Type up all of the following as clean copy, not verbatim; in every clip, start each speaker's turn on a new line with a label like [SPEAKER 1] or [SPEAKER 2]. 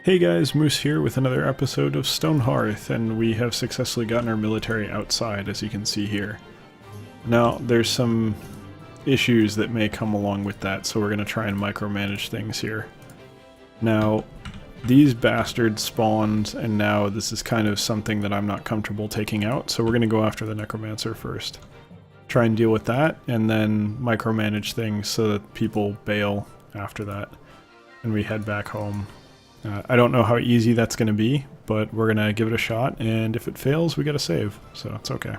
[SPEAKER 1] Hey guys, Moose here with another episode of Stonehearth, and we have successfully gotten our military outside, as you can see here. Now, there's some issues that may come along with that, so we're going to try and micromanage things here. Now, these bastards spawned, and now this is kind of something that I'm not comfortable taking out, so we're going to go after the Necromancer first. Try and deal with that, and then micromanage things so that people bail after that, and we head back home. I don't know how easy that's going to be, but we're going to give it a shot, and if it fails, we got to save, so it's okay.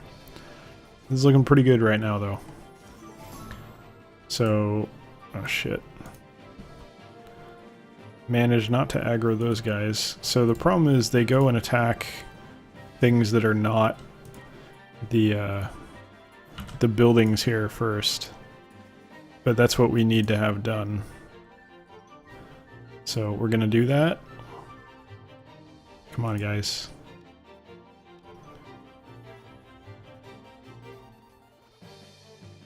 [SPEAKER 1] This is looking pretty good right now, though. So, oh shit. Manage not to aggro those guys. So the problem is they go and attack things that are not the buildings here first. But that's what we need to have done. So we're gonna do that. Come on, guys.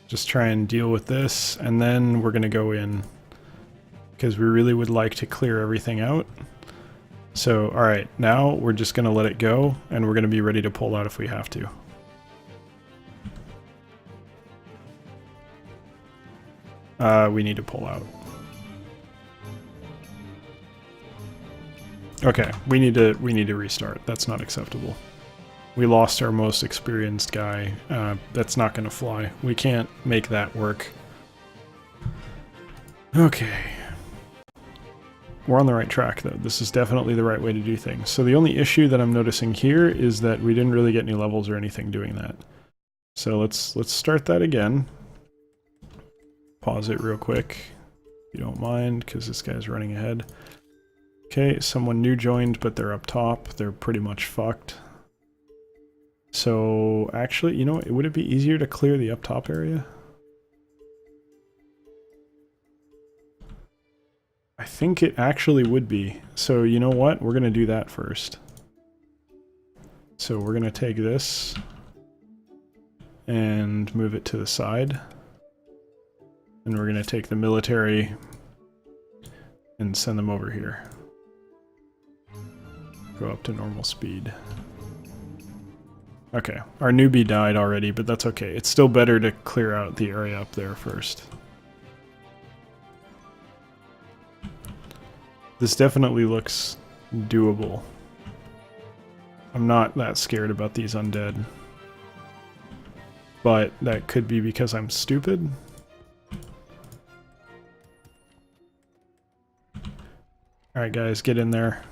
[SPEAKER 1] Just try and deal with this, and then we're gonna go in. Because we really would like to clear everything out. So, alright, now we're just gonna let it go, and we're gonna be ready to pull out if we have to. We need to pull out. Okay, we need to restart. That's not acceptable. We lost our most experienced guy. That's not gonna fly. We can't make that work. Okay. We're on the right track, though. This is definitely the right way to do things. So the only issue that I'm noticing here is that we didn't really get any levels or anything doing that. So let's start that again. Pause it real quick, if you don't mind, because this guy's running ahead. Okay, someone new joined, but they're up top. They're pretty much fucked. So actually, you know what? Would it be easier to clear the up top area? I think it actually would be. So you know what? We're going to do that first. So we're going to take this and move it to the side. And we're going to take the military and send them over here. Go up to normal speed. Okay, our newbie died already, but that's okay. It's still better to clear out the area up there first. This definitely looks doable. I'm not that scared about these undead. But that could be because I'm stupid. Alright guys, get in there.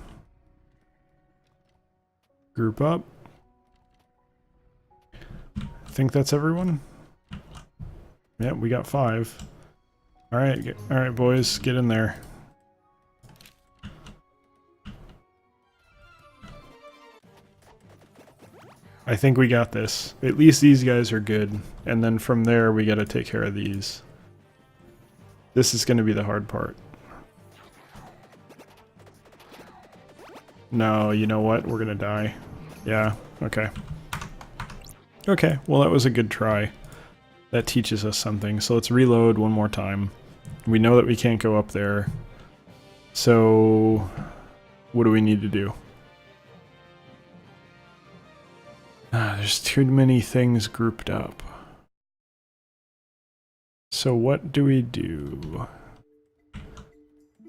[SPEAKER 1] Group up. I think that's everyone. Yep, we got 5. Alright boys, get in there. I think we got this. At least these guys are good. And then from there, we gotta take care of these. This is gonna be the hard part. No, you know what? We're gonna die. Yeah, okay. Okay, well that was a good try. That teaches us something. So let's reload one more time. We know that we can't go up there. So, what do we need to do? There's too many things grouped up. So what do we do?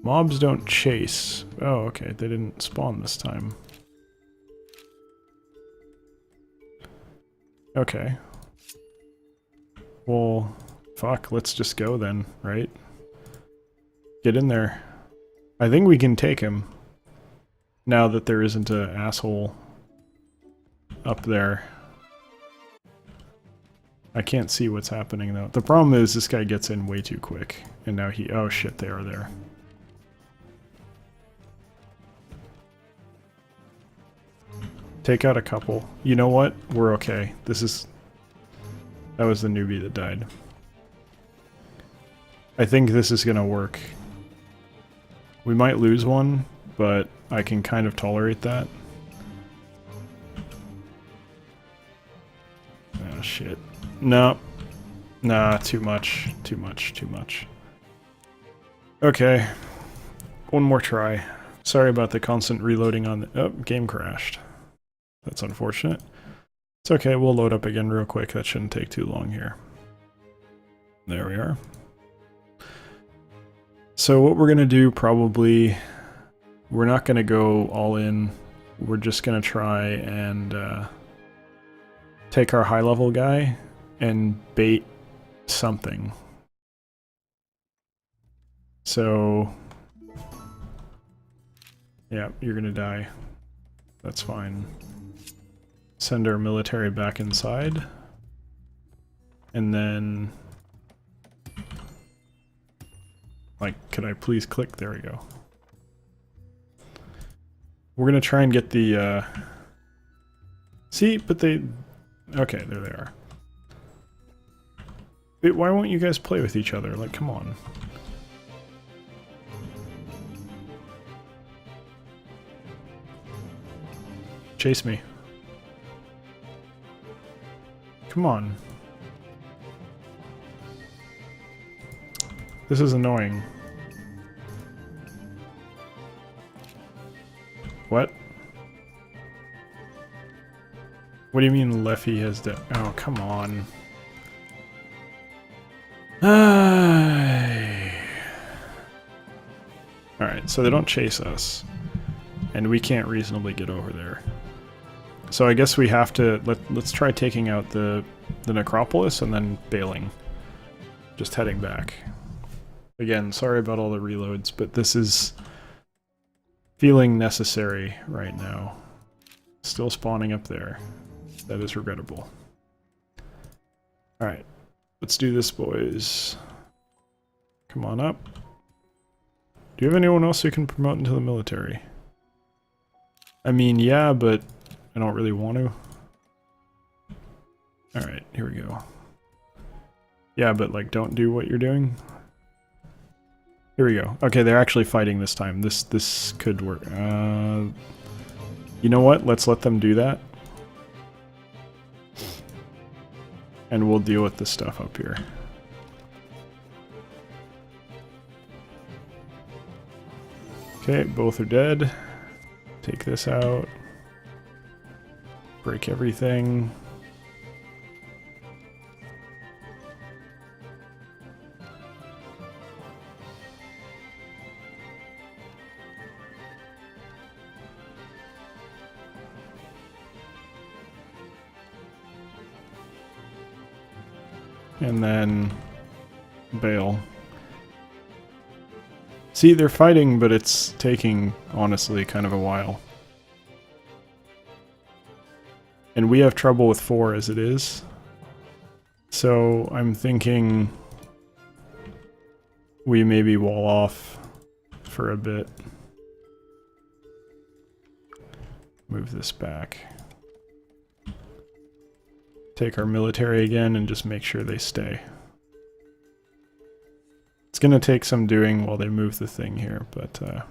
[SPEAKER 1] Mobs don't chase. Oh, okay, they didn't spawn this time. Okay. Well, fuck, let's just go then, right? Get in there. I think we can take him. Now that there isn't an asshole up there. I can't see what's happening though. The problem is this guy gets in way too quick. And now he... oh shit, they are there. Take out a couple. You know what? We're okay. This is... that was the newbie that died. I think this is gonna work. We might lose one, but I can kind of tolerate that. Oh shit. No. Nah, too much. Too much. Okay. One more try. Sorry about the constant reloading on the... Oh, game crashed. That's unfortunate. It's okay, we'll load up again real quick. That shouldn't take too long here. There we are. So what we're going to do probably... We're not going to go all in. We're just going to try and take our high-level guy and bait something. So... Yeah, you're going to die. That's fine. Send our military back inside. And then... Like, could I please click? There we go. We're gonna try and get the, See, but they... Okay, there they are. Wait, why won't you guys play with each other? Like, come on. Chase me. Come on. This is annoying. What? What do you mean Leffy has the... Oh, come on. Alright, so they don't chase us. And we can't reasonably get over there. So I guess we have to... Let's try taking out the necropolis and then bailing. Just heading back. Again, sorry about all the reloads, but this is feeling necessary right now. Still spawning up there. That is regrettable. Alright, let's do this, boys. Come on up. Do you have anyone else who can promote into the military? I mean, yeah, but I don't really want to. Alright, here we go. Yeah, but like, don't do what you're doing. Here we go. Okay, they're actually fighting this time. This could work. You know what? Let's let them do that. And we'll deal with this stuff up here. Okay, both are dead. Take this out. Break everything. And then bail. See, they're fighting, but it's taking, honestly, kind of a while. And we have trouble with 4 as it is. So I'm thinking we maybe wall off for a bit. Move this back. Take our military again and just make sure they stay. It's going to take some doing while they move the thing here, but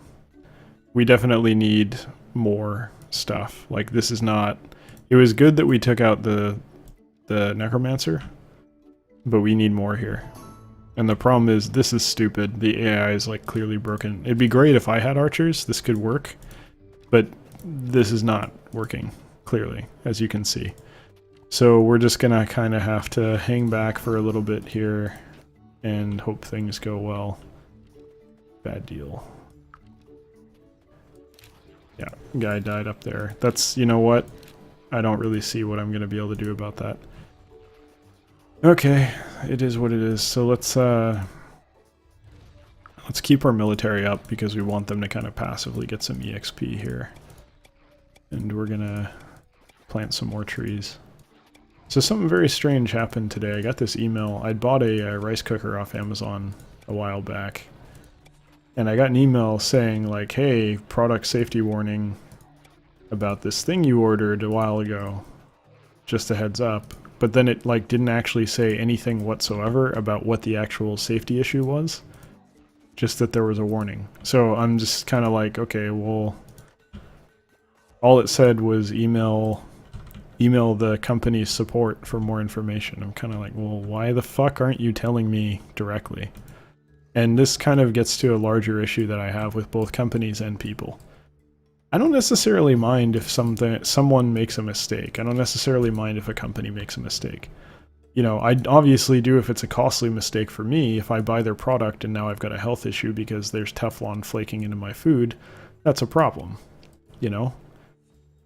[SPEAKER 1] we definitely need more stuff. Like, this is not... It was good that we took out the necromancer, but we need more here. And the problem is, this is stupid. The AI is like clearly broken. It'd be great if I had archers. This could work, but this is not working, clearly, as you can see. So we're just gonna kind of have to hang back for a little bit here and hope things go well. Bad deal. Yeah, guy died up there. That's, you know what? I don't really see what I'm gonna be able to do about that. Okay, it is what it is. So let's keep our military up because we want them to kind of passively get some EXP here. And we're gonna plant some more trees. So something very strange happened today. I got this email. I'd bought a rice cooker off Amazon a while back. And I got an email saying like, hey, product safety warning about this thing you ordered a while ago. Just a heads up. But then it like didn't actually say anything whatsoever about what the actual safety issue was. Just that there was a warning. So I'm just kind of like, okay, well, all it said was email the company's support for more information. I'm kind of like, well, why the fuck aren't you telling me directly? And this kind of gets to a larger issue that I have with both companies and people. I don't necessarily mind if someone makes a mistake. I don't necessarily mind if a company makes a mistake. You know, I obviously do if it's a costly mistake for me. If I buy their product and now I've got a health issue because there's Teflon flaking into my food, that's a problem, you know?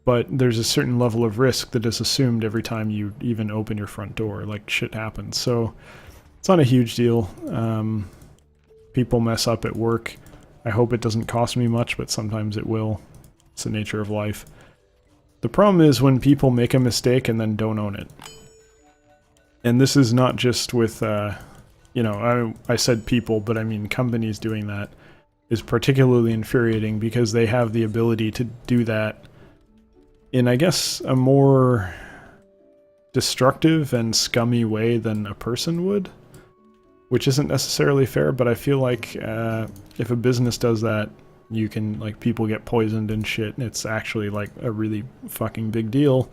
[SPEAKER 1] But there's a certain level of risk that is assumed every time you even open your front door. Like, shit happens. So it's not a huge deal. People mess up at work. I hope it doesn't cost me much, but sometimes it will. It's the nature of life. The problem is when people make a mistake and then don't own it. And this is not just with, you know, I said people, but I mean companies doing that is particularly infuriating because they have the ability to do that in, I guess, a more destructive and scummy way than a person would, which isn't necessarily fair, but I feel like if a business does that, you can, like, people get poisoned and shit, and it's actually, like, a really fucking big deal.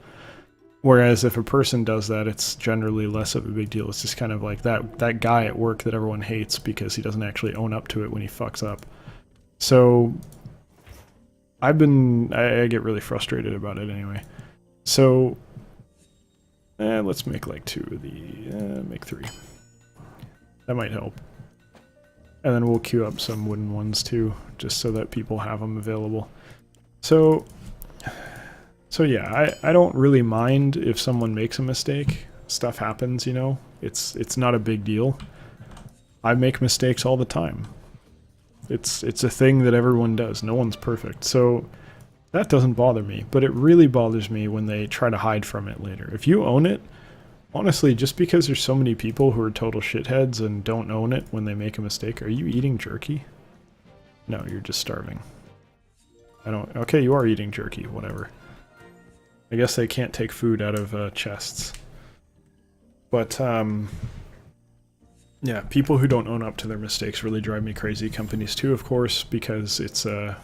[SPEAKER 1] Whereas if a person does that, it's generally less of a big deal. It's just kind of like that guy at work that everyone hates because he doesn't actually own up to it when he fucks up. So I get really frustrated about it anyway. So let's make like 2 of the, make 3. That might help. And then we'll queue up some wooden ones too, just so that people have them available. So yeah, I don't really mind if someone makes a mistake. Stuff happens, you know? It's not a big deal. I make mistakes all the time. It's a thing that everyone does. No one's perfect. So that doesn't bother me, but it really bothers me when they try to hide from it later. If you own it, honestly, just because there's so many people who are total shitheads and don't own it when they make a mistake, are you eating jerky? No, you're just starving. Okay, you are eating jerky, whatever. I guess they can't take food out of chests. But, yeah, people who don't own up to their mistakes really drive me crazy. Companies too, of course, because it's a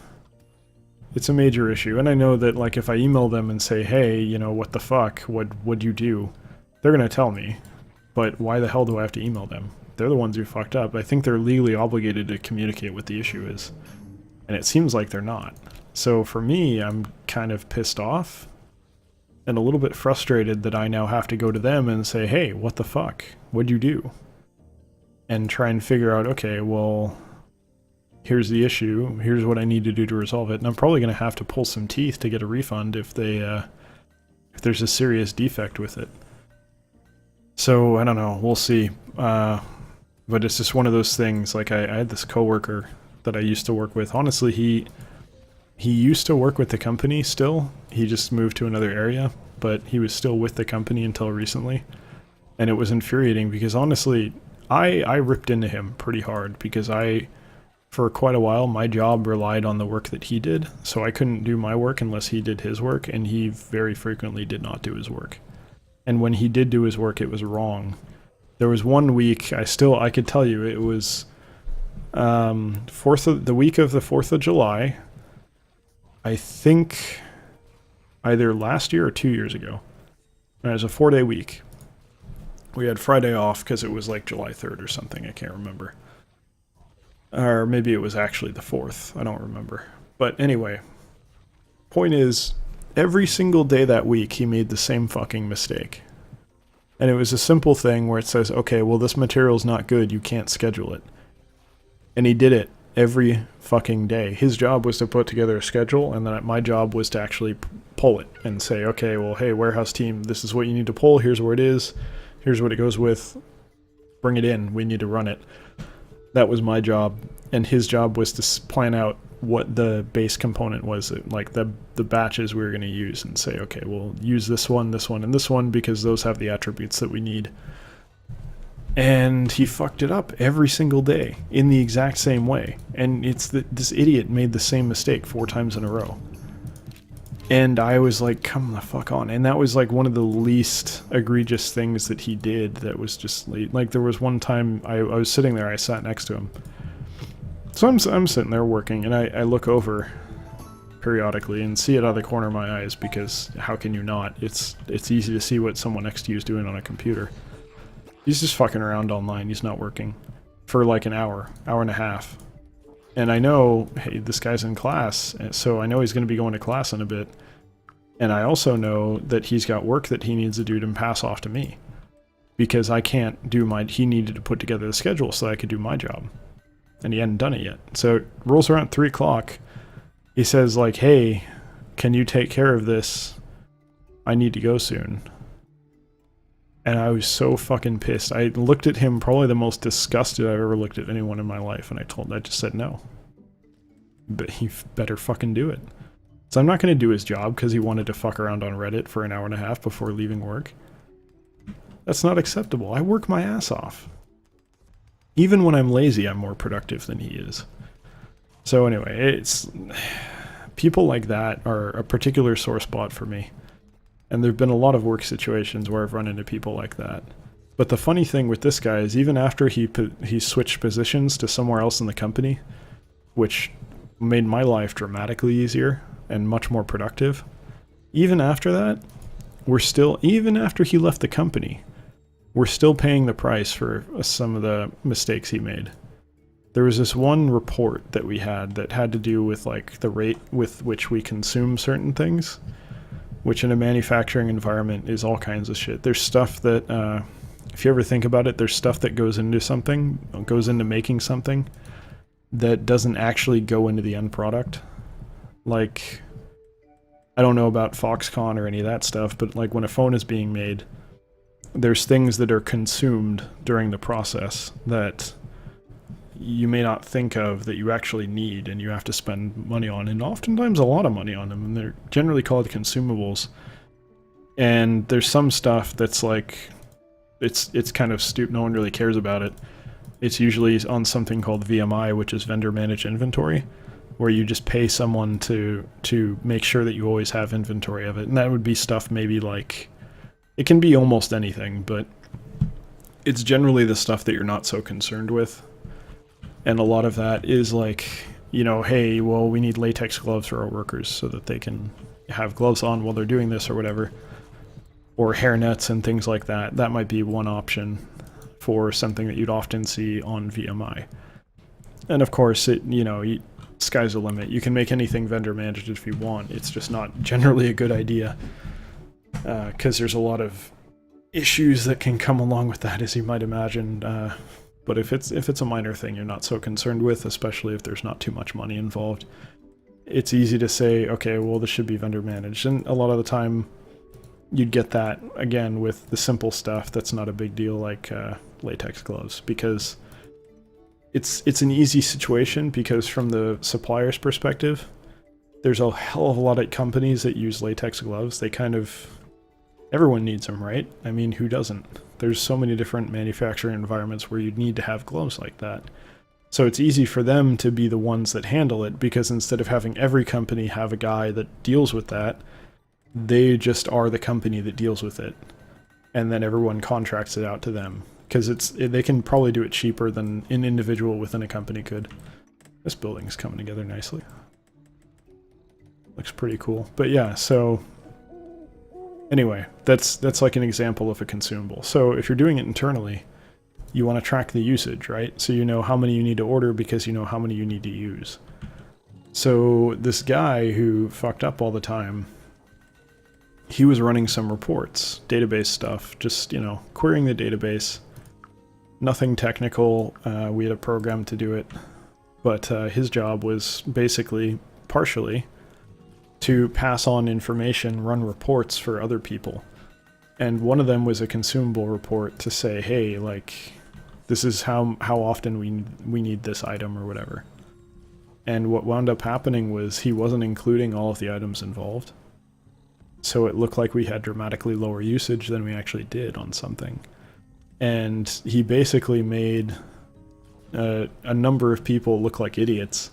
[SPEAKER 1] major issue. And I know that, like, if I email them and say, hey, you know, what the fuck, what'd you do? They're gonna tell me. But why the hell do I have to email them? They're the ones who fucked up. I think they're legally obligated to communicate what the issue is. And it seems like they're not. So for me, I'm kind of pissed off and a little bit frustrated that I now have to go to them and say, hey, what the fuck? What'd you do? And try and figure out, okay, well, here's the issue, here's what I need to do to resolve it, and I'm probably going to have to pull some teeth to get a refund if there's a serious defect with it. So, I don't know, we'll see. But it's just one of those things, like I had this coworker that I used to work with. Honestly, he used to work with the company still. He just moved to another area, but he was still with the company until recently. And it was infuriating because honestly, I ripped into him pretty hard because for quite a while, my job relied on the work that he did. So I couldn't do my work unless he did his work, and he very frequently did not do his work. And when he did do his work, it was wrong. There was one week, I could tell you, it was the week of the 4th of July, I think either last year or 2 years ago. And it was a 4-day week. We had Friday off because it was like July 3rd or something, I can't remember. Or maybe it was actually the 4th, I don't remember. But anyway, point is, every single day that week he made the same fucking mistake. And it was a simple thing where it says, okay, well this material's not good, you can't schedule it. And he did it every fucking day. His job was to put together a schedule, and then my job was to actually pull it and say, okay, well, hey, warehouse team, this is what you need to pull, here's where it is, here's what it goes with, bring it in, we need to run it. That was my job, and his job was to plan out what the base component was, like the batches we were going to use, and say, okay, we'll use this one, and this one, because those have the attributes that we need. And he fucked it up every single day in the exact same way. And this idiot made the same mistake 4 times in a row. And I was like, come the fuck on. And that was like one of the least egregious things that he did that was just like there was one time I was sitting there, I sat next to him. So I'm sitting there working, and I look over periodically and see it out of the corner of my eyes, because how can you not? It's easy to see what someone next to you is doing on a computer. He's just fucking around online. He's not working for like an hour and a half. And I know, hey, this guy's in class, so I know he's going to be going to class in a bit. And I also know that he's got work that he needs to do to pass off to me. Because I can't do he needed to put together the schedule so that I could do my job. And he hadn't done it yet. So it rolls around 3 o'clock. He says, like, hey, can you take care of this? I need to go soon. And I was so fucking pissed. I looked at him, probably the most disgusted I've ever looked at anyone in my life, and I just said no. But he better fucking do it. So I'm not going to do his job because he wanted to fuck around on Reddit for an hour and a half before leaving work. That's not acceptable. I work my ass off. Even when I'm lazy, I'm more productive than he is. So anyway, people like that are a particular sore spot for me. And there have been a lot of work situations where I've run into people like that. But the funny thing with this guy is even after he switched positions to somewhere else in the company, which made my life dramatically easier and much more productive, even after that, even after he left the company, we're still paying the price for some of the mistakes he made. There was this one report that we had that had to do with like the rate with which we consume certain things, which in a manufacturing environment is all kinds of shit. There's stuff that, if you ever think about it, there's stuff that goes into making something that doesn't actually go into the end product. Like, I don't know about Foxconn or any of that stuff, but like when a phone is being made, there's things that are consumed during the process that you may not think of that you actually need and you have to spend money on, and oftentimes a lot of money on them, and they're generally called consumables. And there's some stuff that's like, it's kind of stupid, no one really cares about it. It's usually on something called VMI, which is vendor managed inventory, where you just pay someone to make sure that you always have inventory of it. And that would be stuff maybe like, it can be almost anything, but it's generally the stuff that you're not so concerned with. And a lot of that is like, you know, hey, well, we need latex gloves for our workers so that they can have gloves on while they're doing this or whatever. Or hairnets and things like that. That might be one option for something that you'd often see on VMI. And of course, sky's the limit. You can make anything vendor managed if you want. It's just not generally a good idea because there's a lot of issues that can come along with that, as you might imagine. But if it's a minor thing you're not so concerned with, especially if there's not too much money involved, it's easy to say, okay, well, this should be vendor managed. And a lot of the time, you'd get that, again, with the simple stuff that's not a big deal, like latex gloves, because it's an easy situation, because from the supplier's perspective, there's a hell of a lot of companies that use latex gloves. Everyone needs them, right? I mean, who doesn't? There's so many different manufacturing environments where you'd need to have gloves like that. So it's easy for them to be the ones that handle it, because instead of having every company have a guy that deals with that, they just are the company that deals with it. And then everyone contracts it out to them, because they can probably do it cheaper than an individual within a company could. This building's coming together nicely. Looks pretty cool. But yeah, so anyway, that's like an example of a consumable. So if you're doing it internally, you want to track the usage, right? So you know how many you need to order because you know how many you need to use. So this guy who fucked up all the time, he was running some reports, database stuff, just, querying the database. Nothing technical. We had a program to do it. But his job was basically, partially, to pass on information, run reports for other people. And one of them was a consumable report to say, hey, like, this is how often we need this item or whatever. And what wound up happening was he wasn't including all of the items involved. So it looked like we had dramatically lower usage than we actually did on something. And he basically made a number of people look like idiots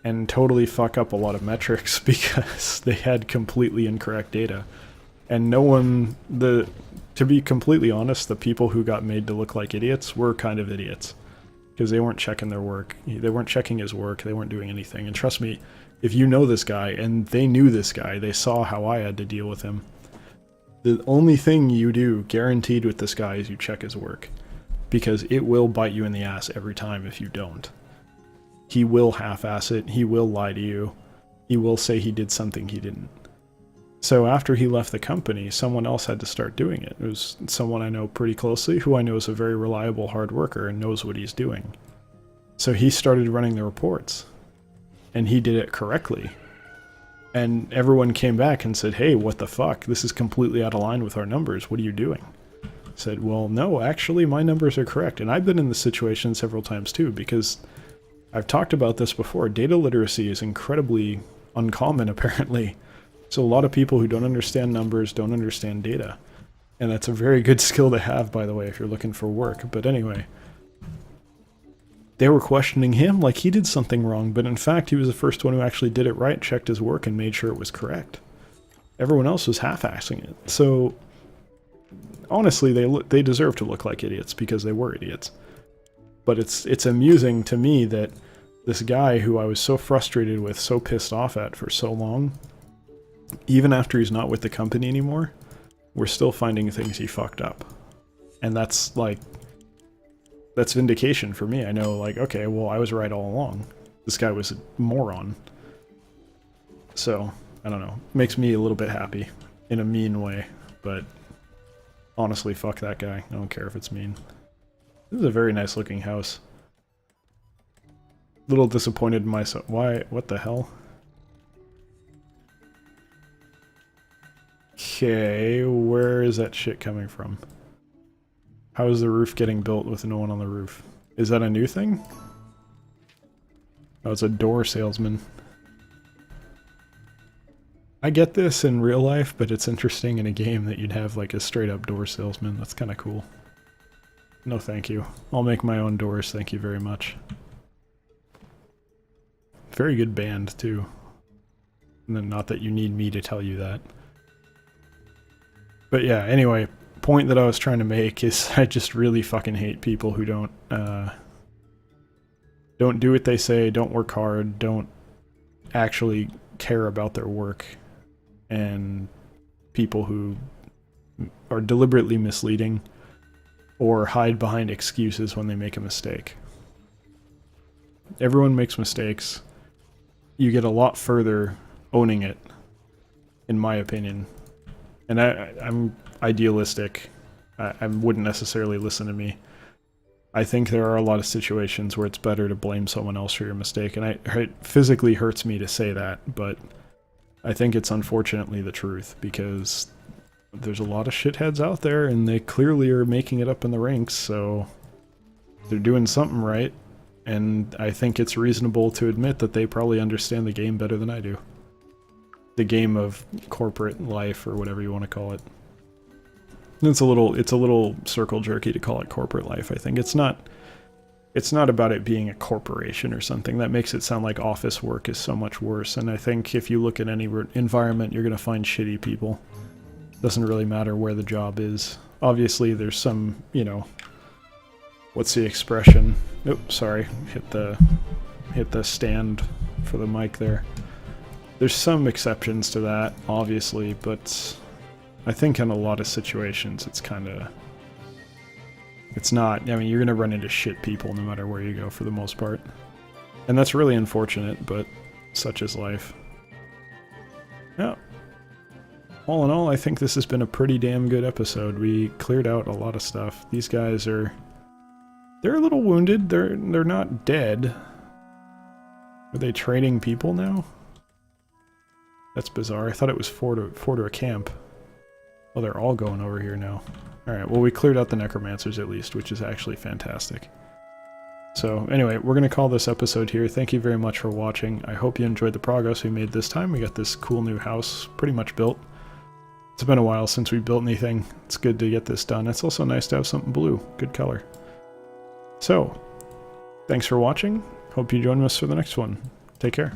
[SPEAKER 1] and totally fuck up a lot of metrics because they had completely incorrect data. And to be completely honest, the people who got made to look like idiots were kind of idiots, because they weren't checking their work. They weren't checking his work. They weren't doing anything. And trust me, if you know this guy, and they knew this guy, they saw how I had to deal with him. The only thing you do, guaranteed with this guy, is you check his work, because it will bite you in the ass every time if you don't. He will half-ass it. He will lie to you. He will say he did something he didn't. So after he left the company, someone else had to start doing it. It was someone I know pretty closely, who I know is a very reliable hard worker and knows what he's doing. So he started running the reports. And he did it correctly. And everyone came back and said, hey, what the fuck? This is completely out of line with our numbers. What are you doing? I said, well, no, actually, my numbers are correct. And I've been in this situation several times too, because I've talked about this before. Data literacy is incredibly uncommon, apparently. So a lot of people who don't understand numbers don't understand data. And that's a very good skill to have, by the way, if you're looking for work. But anyway, they were questioning him like he did something wrong, but in fact he was the first one who actually did it right, checked his work, and made sure it was correct. Everyone else was half-assing it. So honestly, they deserve to look like idiots because they were idiots. But it's amusing to me that this guy who I was so frustrated with, so pissed off at for so long, even after he's not with the company anymore, we're still finding things he fucked up. And that's like, that's vindication for me. I know, like, okay, well, I was right all along. This guy was a moron. So, I don't know. Makes me a little bit happy in a mean way, but honestly, fuck that guy. I don't care if it's mean. This is a very nice looking house. Little disappointed in myself. Why? What the hell? Okay, where is that shit coming from? How is the roof getting built with no one on the roof? Is that a new thing? Oh, it's a door salesman. I get this in real life, but it's interesting in a game that you'd have like a straight up door salesman. That's kind of cool. No thank you. I'll make my own doors, thank you very much. Very good band, too. And then not that you need me to tell you that. But yeah, anyway, point that I was trying to make is I just really fucking hate people who don't do what they say, don't work hard, don't actually care about their work, and people who are deliberately misleading or hide behind excuses when they make a mistake. Everyone makes mistakes. You get a lot further owning it, in my opinion. And I'm idealistic. I wouldn't necessarily listen to me. I think there are a lot of situations where it's better to blame someone else for your mistake, and it physically hurts me to say that, but I think it's unfortunately the truth, because there's a lot of shitheads out there, and they clearly are making it up in the ranks, so they're doing something right, and I think it's reasonable to admit that they probably understand the game better than I do. The game of corporate life, or whatever you want to call it. It's a little circle jerky to call it corporate life. I think it's not about it being a corporation or something. That makes it sound like office work is so much worse. And I think if you look at any environment, you're going to find shitty people. Doesn't really matter where the job is. Obviously, there's some, you know, what's the expression? Oops, sorry, hit the stand for the mic there. There's some exceptions to that, obviously, but I think in a lot of situations it's not, I mean, you're gonna run into shit people no matter where you go for the most part. And that's really unfortunate, but such is life. Yeah. All in all, I think this has been a pretty damn good episode. We cleared out a lot of stuff. These guys they're a little wounded. They're not dead. Are they trading people now? That's bizarre. I thought it was four to a camp. Well, they're all going over here now. Alright, well, we cleared out the necromancers at least, which is actually fantastic. So, anyway, we're going to call this episode here. Thank you very much for watching. I hope you enjoyed the progress we made this time. We got this cool new house pretty much built. It's been a while since we built anything. It's good to get this done. It's also nice to have something blue. Good color. So, thanks for watching. Hope you join us for the next one. Take care.